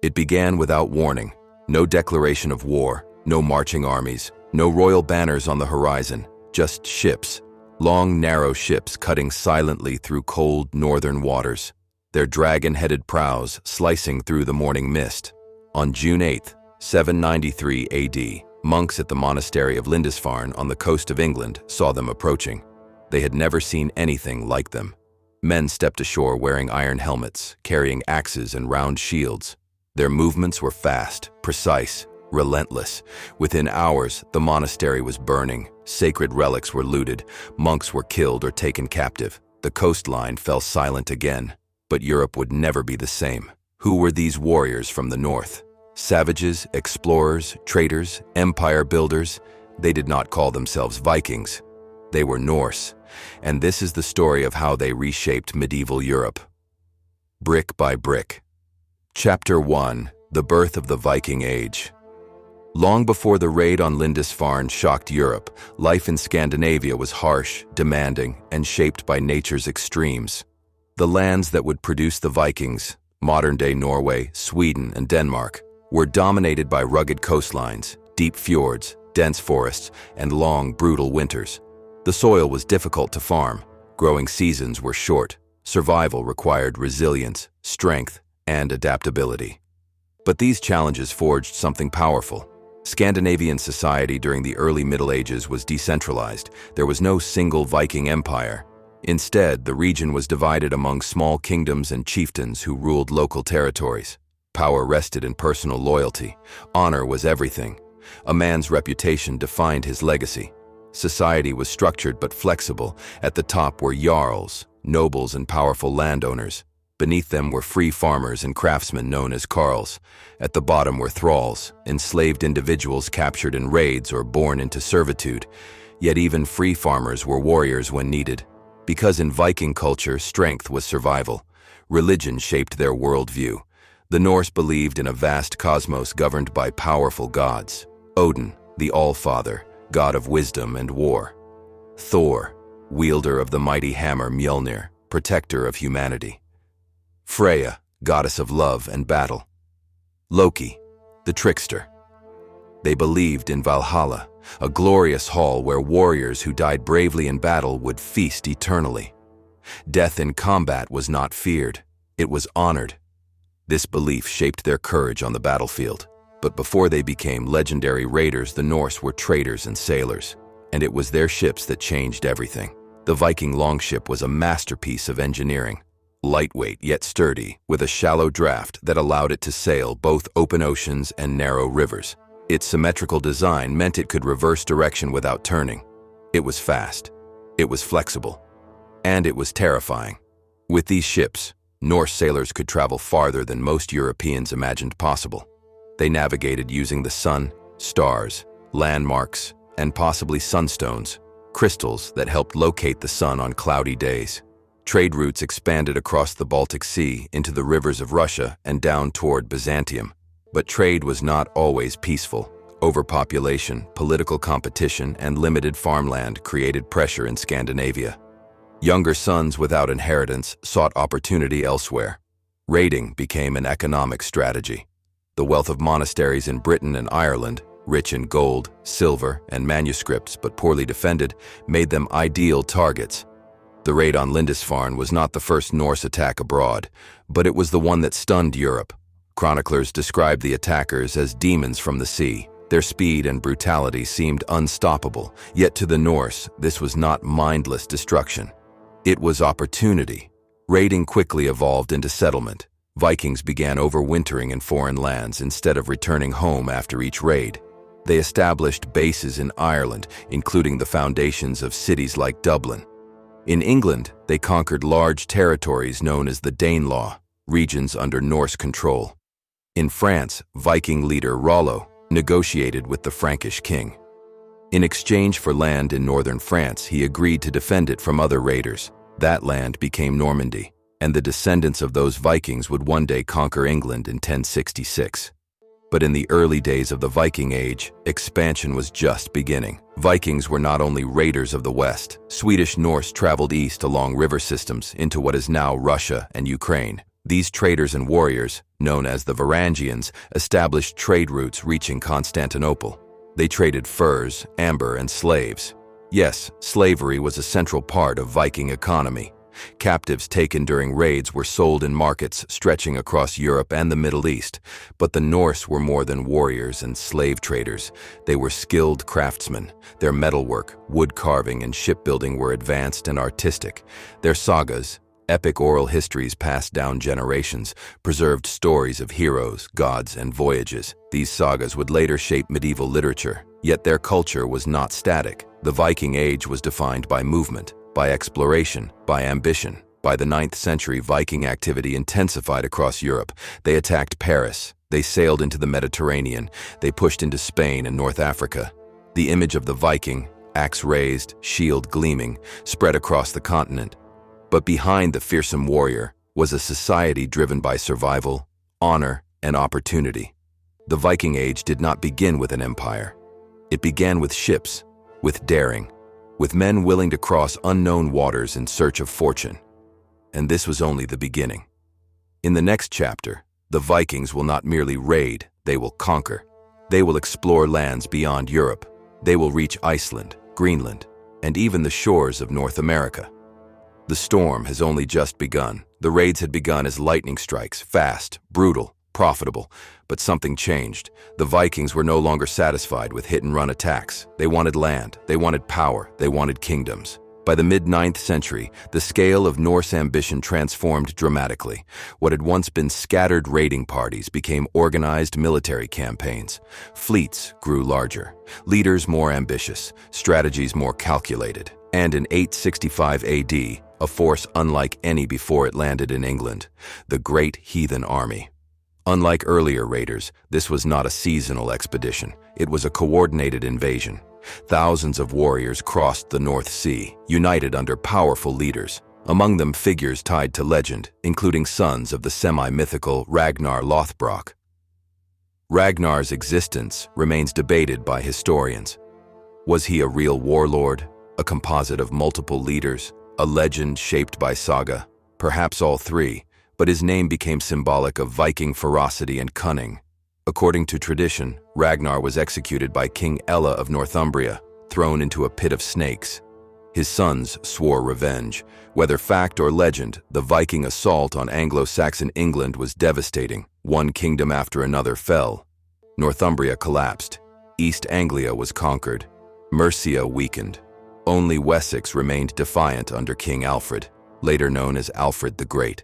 It began without warning. No declaration of war, no marching armies, no royal banners on the horizon, just ships. Long, narrow ships cutting silently through cold northern waters, their dragon-headed prows slicing through the morning mist. On June 8, 793 AD, monks at the monastery of Lindisfarne on the coast of England saw them approaching. They had never seen anything like them. Men stepped ashore wearing iron helmets, carrying axes and round shields. Their movements were fast, precise, relentless. Within hours, the monastery was burning. Sacred relics were looted. Monks were killed or taken captive. The coastline fell silent again. But Europe would never be the same. Who were these warriors from the north? Savages, explorers, traders, empire builders? They did not call themselves Vikings. They were Norse. And this is the story of how they reshaped medieval Europe. Brick by brick. Chapter 1. The Birth of the Viking Age. Long before the raid on Lindisfarne shocked Europe, life in Scandinavia was harsh, demanding, and shaped by nature's extremes. The lands that would produce the Vikings, modern-day Norway, Sweden, and Denmark, were dominated by rugged coastlines, deep fjords, dense forests, and long, brutal winters. The soil was difficult to farm, growing seasons were short, survival required resilience, strength, and adaptability. But these challenges forged something powerful. Scandinavian society during the early Middle Ages was decentralized. There was no single Viking empire. Instead, the region was divided among small kingdoms and chieftains who ruled local territories. Power rested in personal loyalty. Honor was everything. A man's reputation defined his legacy. Society was structured but flexible. At the top were jarls, nobles and powerful landowners. Beneath them were free farmers and craftsmen known as carls. At the bottom were thralls, enslaved individuals captured in raids or born into servitude. Yet even free farmers were warriors when needed. Because in Viking culture, strength was survival. Religion shaped their worldview. The Norse believed in a vast cosmos governed by powerful gods. Odin, the All-Father, god of wisdom and war. Thor, wielder of the mighty hammer Mjolnir, protector of humanity. Freya, goddess of love and battle. Loki, the trickster. They believed in Valhalla, a glorious hall where warriors who died bravely in battle would feast eternally. Death in combat was not feared, it was honored. This belief shaped their courage on the battlefield. But before they became legendary raiders, the Norse were traders and sailors, and it was their ships that changed everything. The Viking longship was a masterpiece of engineering. Lightweight yet sturdy, with a shallow draft that allowed it to sail both open oceans and narrow rivers. Its symmetrical design meant it could reverse direction without turning. It was fast, it was flexible, and it was terrifying. With these ships, Norse sailors could travel farther than most Europeans imagined possible. They navigated using the sun, stars, landmarks, and possibly sunstones, crystals that helped locate the sun on cloudy days. Trade routes expanded across the Baltic Sea into the rivers of Russia and down toward Byzantium. But trade was not always peaceful. Overpopulation, political competition, and limited farmland created pressure in Scandinavia. Younger sons without inheritance sought opportunity elsewhere. Raiding became an economic strategy. The wealth of monasteries in Britain and Ireland, rich in gold, silver, and manuscripts but poorly defended, made them ideal targets. The raid on Lindisfarne was not the first Norse attack abroad, but it was the one that stunned Europe. Chroniclers described the attackers as demons from the sea. Their speed and brutality seemed unstoppable, yet to the Norse, this was not mindless destruction. It was opportunity. Raiding quickly evolved into settlement. Vikings began overwintering in foreign lands instead of returning home after each raid. They established bases in Ireland, including the foundations of cities like Dublin. In England, they conquered large territories known as the Danelaw, regions under Norse control. In France, Viking leader Rollo negotiated with the Frankish king. In exchange for land in northern France, he agreed to defend it from other raiders. That land became Normandy, and the descendants of those Vikings would one day conquer England in 1066. But in the early days of the Viking Age, expansion was just beginning. Vikings were not only raiders of the West. Swedish Norse traveled east along river systems into what is now Russia and Ukraine. These traders and warriors, known as the Varangians, established trade routes reaching Constantinople. They traded furs, amber, and slaves. Yes, slavery was a central part of Viking economy. Captives taken during raids were sold in markets stretching across Europe and the Middle East. But the Norse were more than warriors and slave traders. They were skilled craftsmen. Their metalwork, wood carving, and shipbuilding were advanced and artistic. Their sagas, epic oral histories passed down generations, preserved stories of heroes, gods, and voyages. These sagas would later shape medieval literature. Yet their culture was not static. The Viking Age was defined by movement, by exploration, by ambition. By the 9th century, Viking activity intensified across Europe. They attacked Paris. They sailed into the Mediterranean. They pushed into Spain and North Africa. The image of the Viking, axe raised, shield gleaming, spread across the continent. But behind the fearsome warrior was a society driven by survival, honor, and opportunity. The Viking Age did not begin with an empire. It began with ships, with daring, with men willing to cross unknown waters in search of fortune. And this was only the beginning. In the next chapter, the Vikings will not merely raid, they will conquer. They will explore lands beyond Europe. They will reach Iceland, Greenland, and even the shores of North America. The storm has only just begun. The raids had begun as lightning strikes, fast, brutal, profitable. But something changed. The Vikings were no longer satisfied with hit-and-run attacks. They wanted land, they wanted power, they wanted kingdoms. By the mid-9th century, the scale of Norse ambition transformed dramatically. What had once been scattered raiding parties became organized military campaigns. Fleets grew larger, leaders more ambitious, strategies more calculated. And in 865 AD, a force unlike any before it landed in England, the Great Heathen Army. Unlike earlier raiders, this was not a seasonal expedition. It was a coordinated invasion. Thousands of warriors crossed the North Sea, united under powerful leaders. Among them figures tied to legend, including sons of the semi-mythical Ragnar Lothbrok. Ragnar's existence remains debated by historians. Was he a real warlord, a composite of multiple leaders, a legend shaped by saga? Perhaps all three. But his name became symbolic of Viking ferocity and cunning. According to tradition, Ragnar was executed by King Ella of Northumbria, thrown into a pit of snakes. His sons swore revenge. Whether fact or legend, the Viking assault on Anglo-Saxon England was devastating. One kingdom after another fell. Northumbria collapsed. East Anglia was conquered. Mercia weakened. Only Wessex remained defiant under King Alfred, later known as Alfred the Great.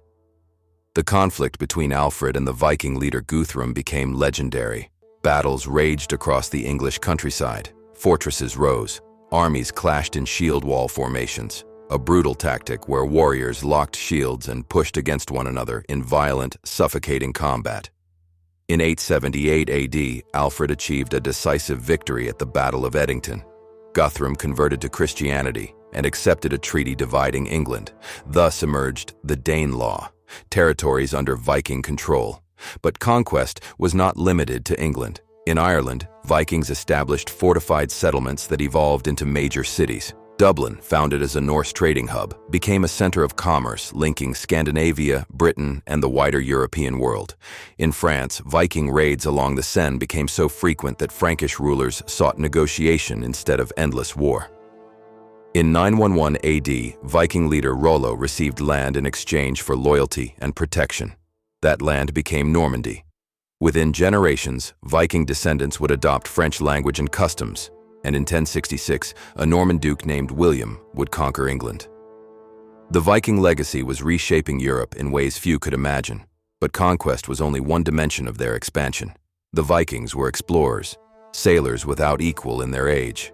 The conflict between Alfred and the Viking leader Guthrum became legendary. Battles raged across the English countryside. Fortresses rose. Armies clashed in shield wall formations, a brutal tactic where warriors locked shields and pushed against one another in violent, suffocating combat. In 878 AD, Alfred achieved a decisive victory at the Battle of Edington. Guthrum converted to Christianity and accepted a treaty dividing England. Thus emerged the Danelaw, territories under Viking control. But conquest was not limited to England. In Ireland, Vikings established fortified settlements that evolved into major cities. Dublin, founded as a Norse trading hub, became a center of commerce linking Scandinavia, Britain, and the wider European world. In France, Viking raids along the Seine became so frequent that Frankish rulers sought negotiation instead of endless war. In 911 AD, Viking leader Rollo received land in exchange for loyalty and protection. That land became Normandy. Within generations, Viking descendants would adopt French language and customs, and in 1066, a Norman duke named William would conquer England. The Viking legacy was reshaping Europe in ways few could imagine, but conquest was only one dimension of their expansion. The Vikings were explorers, sailors without equal in their age.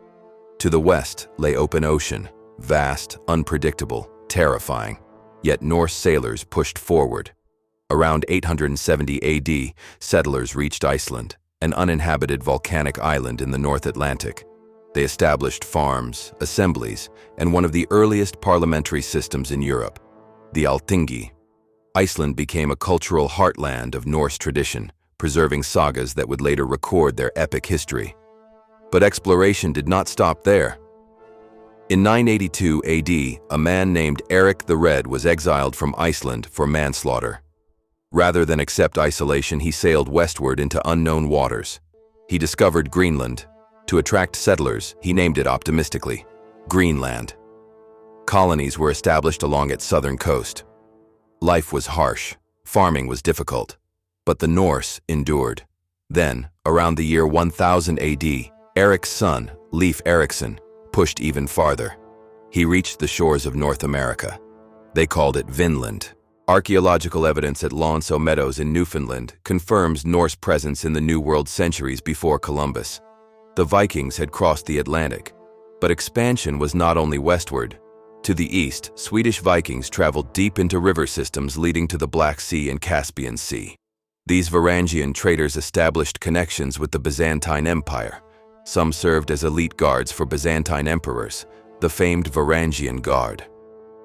To the west lay open ocean, vast, unpredictable, terrifying. Yet Norse sailors pushed forward. Around 870 AD, settlers reached Iceland, an uninhabited volcanic island in the North Atlantic. They established farms, assemblies, and one of the earliest parliamentary systems in Europe, the Alþingi. Iceland became a cultural heartland of Norse tradition, preserving sagas that would later record their epic history. But exploration did not stop there. In 982 AD, a man named Erik the Red was exiled from Iceland for manslaughter. Rather than accept isolation, he sailed westward into unknown waters. He discovered Greenland. To attract settlers, he named it optimistically Greenland. Colonies were established along its southern coast. Life was harsh, farming was difficult, but the Norse endured. Then, around the year 1000 AD, Erik's son, Leif Erikson, pushed even farther. He reached the shores of North America. They called it Vinland. Archaeological evidence at Lonso Meadows in Newfoundland confirms Norse presence in the New World centuries before Columbus. The Vikings had crossed the Atlantic, but expansion was not only westward. To the east, Swedish Vikings traveled deep into river systems leading to the Black Sea and Caspian Sea. These Varangian traders established connections with the Byzantine Empire. Some served as elite guards for Byzantine emperors, the famed Varangian Guard.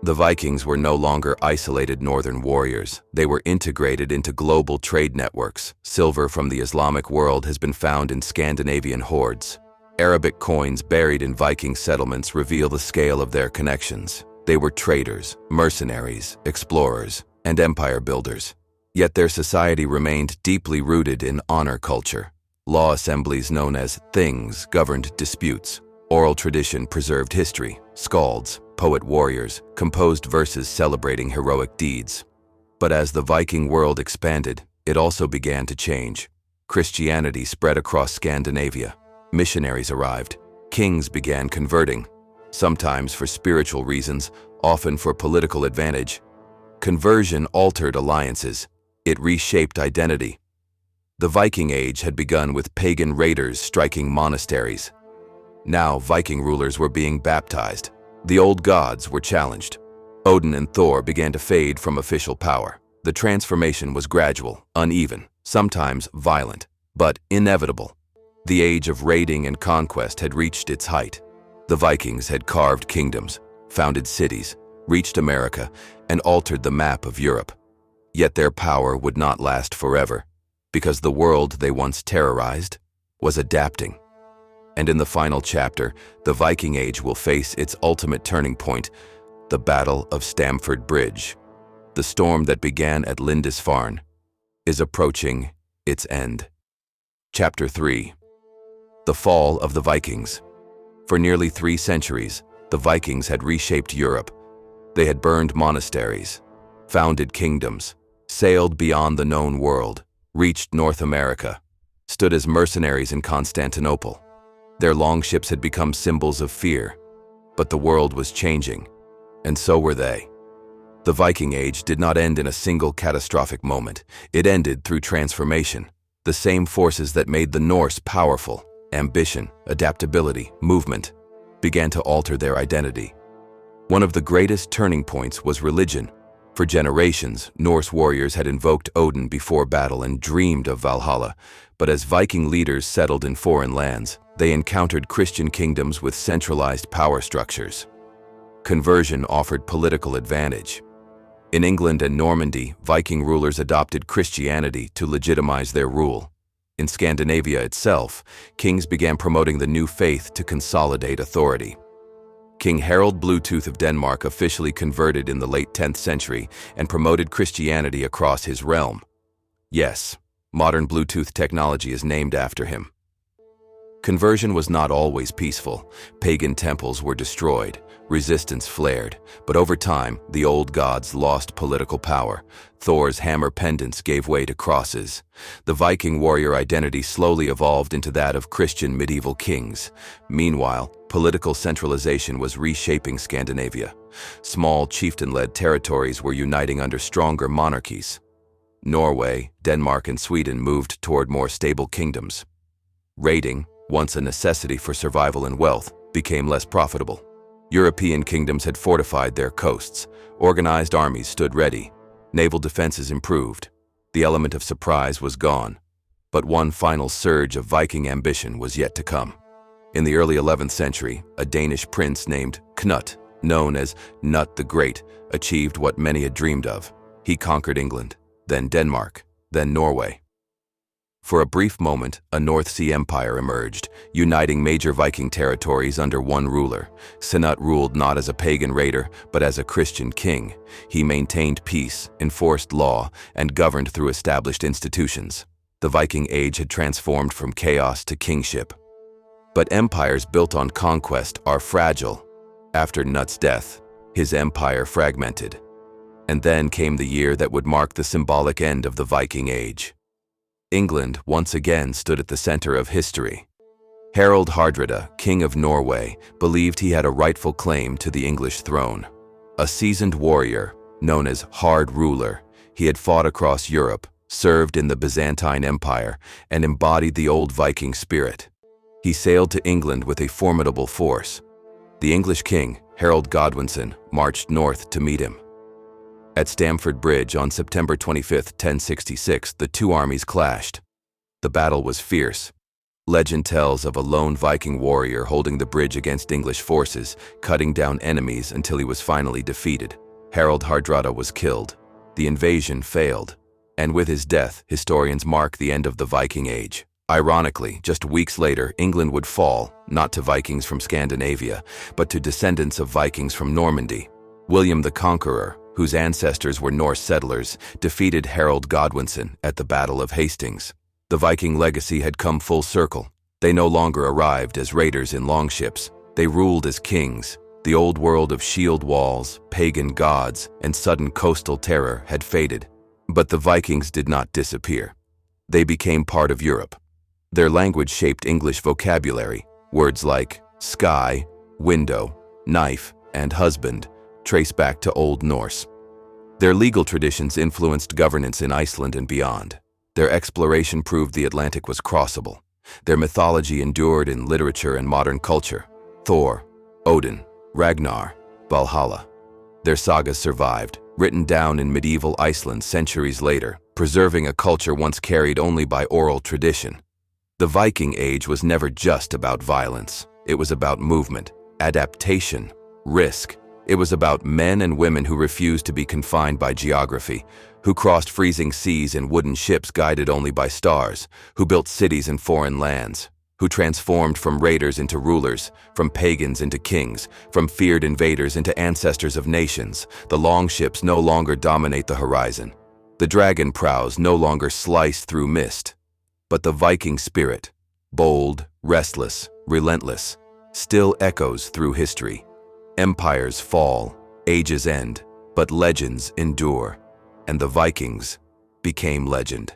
The Vikings were no longer isolated northern warriors. They were integrated into global trade networks. Silver from the Islamic world has been found in Scandinavian hoards. Arabic coins buried in Viking settlements reveal the scale of their connections. They were traders, mercenaries, explorers, and empire builders. Yet their society remained deeply rooted in honor culture. Law assemblies known as things governed disputes. Oral tradition preserved history. Skalds, poet-warriors, composed verses celebrating heroic deeds. But as the Viking world expanded, it also began to change. Christianity spread across Scandinavia. Missionaries arrived. Kings began converting, sometimes for spiritual reasons, often for political advantage. Conversion altered alliances. It reshaped identity. The Viking Age had begun with pagan raiders striking monasteries. Now Viking rulers were being baptized. The old gods were challenged. Odin and Thor began to fade from official power. The transformation was gradual, uneven, sometimes violent, but inevitable. The age of raiding and conquest had reached its height. The Vikings had carved kingdoms, founded cities, reached America, and altered the map of Europe. Yet their power would not last forever, because the world they once terrorized was adapting. And in the final chapter, the Viking Age will face its ultimate turning point, the Battle of Stamford Bridge. The storm that began at Lindisfarne is approaching its end. Chapter 3. The Fall of the Vikings. For nearly 3 centuries, the Vikings had reshaped Europe. They had burned monasteries, founded kingdoms, sailed beyond the known world, reached North America, stood as mercenaries in Constantinople. Their longships had become symbols of fear, but the world was changing, and so were they. The Viking Age did not end in a single catastrophic moment. It ended through transformation. The same forces that made the Norse powerful, ambition, adaptability, movement, began to alter their identity. One of the greatest turning points was religion. For generations, Norse warriors had invoked Odin before battle and dreamed of Valhalla, but as Viking leaders settled in foreign lands, they encountered Christian kingdoms with centralized power structures. Conversion offered political advantage. In England and Normandy, Viking rulers adopted Christianity to legitimize their rule. In Scandinavia itself, kings began promoting the new faith to consolidate authority. King Harald Bluetooth of Denmark officially converted in the late 10th century and promoted Christianity across his realm. Yes, modern Bluetooth technology is named after him. Conversion was not always peaceful. Pagan temples were destroyed, resistance flared, but over time, the old gods lost political power. Thor's hammer pendants gave way to crosses. The Viking warrior identity slowly evolved into that of Christian medieval kings. Meanwhile, political centralization was reshaping Scandinavia. Small chieftain-led territories were uniting under stronger monarchies. Norway, Denmark, and Sweden moved toward more stable kingdoms. Raiding, once a necessity for survival and wealth, became less profitable. European kingdoms had fortified their coasts. Organized armies stood ready. Naval defenses improved. The element of surprise was gone. But one final surge of Viking ambition was yet to come. In the early 11th century, a Danish prince named Knut, known as Knut the Great, achieved what many had dreamed of. He conquered England, then Denmark, then Norway. For a brief moment, a North Sea empire emerged, uniting major Viking territories under one ruler. Sinutt ruled not as a pagan raider, but as a Christian king. He maintained peace, enforced law, and governed through established institutions. The Viking Age had transformed from chaos to kingship. But empires built on conquest are fragile. After Nutt's death, his empire fragmented. And then came the year that would mark the symbolic end of the Viking Age. England once again stood at the center of history. Harald Hardrada, King of Norway, believed he had a rightful claim to the English throne. A seasoned warrior, known as Hard Ruler, he had fought across Europe, served in the Byzantine Empire, and embodied the old Viking spirit. He sailed to England with a formidable force. The English king, Harold Godwinson, marched north to meet him. At Stamford Bridge on September 25, 1066, the two armies clashed. The battle was fierce. Legend tells of a lone Viking warrior holding the bridge against English forces, cutting down enemies until he was finally defeated. Harald Hardrada was killed. The invasion failed. And with his death, historians mark the end of the Viking Age. Ironically, just weeks later, England would fall, not to Vikings from Scandinavia, but to descendants of Vikings from Normandy. William the Conqueror, whose ancestors were Norse settlers, defeated Harold Godwinson at the Battle of Hastings. The Viking legacy had come full circle. They no longer arrived as raiders in longships. They ruled as kings. The old world of shield walls, pagan gods, and sudden coastal terror had faded. But the Vikings did not disappear. They became part of Europe. Their language shaped English vocabulary. Words like sky, window, knife, and husband trace back to Old Norse. Their legal traditions influenced governance in Iceland and beyond. Their exploration proved the Atlantic was crossable. Their mythology endured in literature and modern culture. Thor, Odin, Ragnar, Valhalla. Their sagas survived, written down in medieval Iceland centuries later, preserving a culture once carried only by oral tradition. The Viking Age was never just about violence. It was about movement, adaptation, risk. It was about men and women who refused to be confined by geography, who crossed freezing seas in wooden ships guided only by stars, who built cities in foreign lands, who transformed from raiders into rulers, from pagans into kings, from feared invaders into ancestors of nations. The longships no longer dominate the horizon. The dragon prows no longer slice through mist. But the Viking spirit, bold, restless, relentless, still echoes through history. Empires fall, ages end, but legends endure, and the Vikings became legend.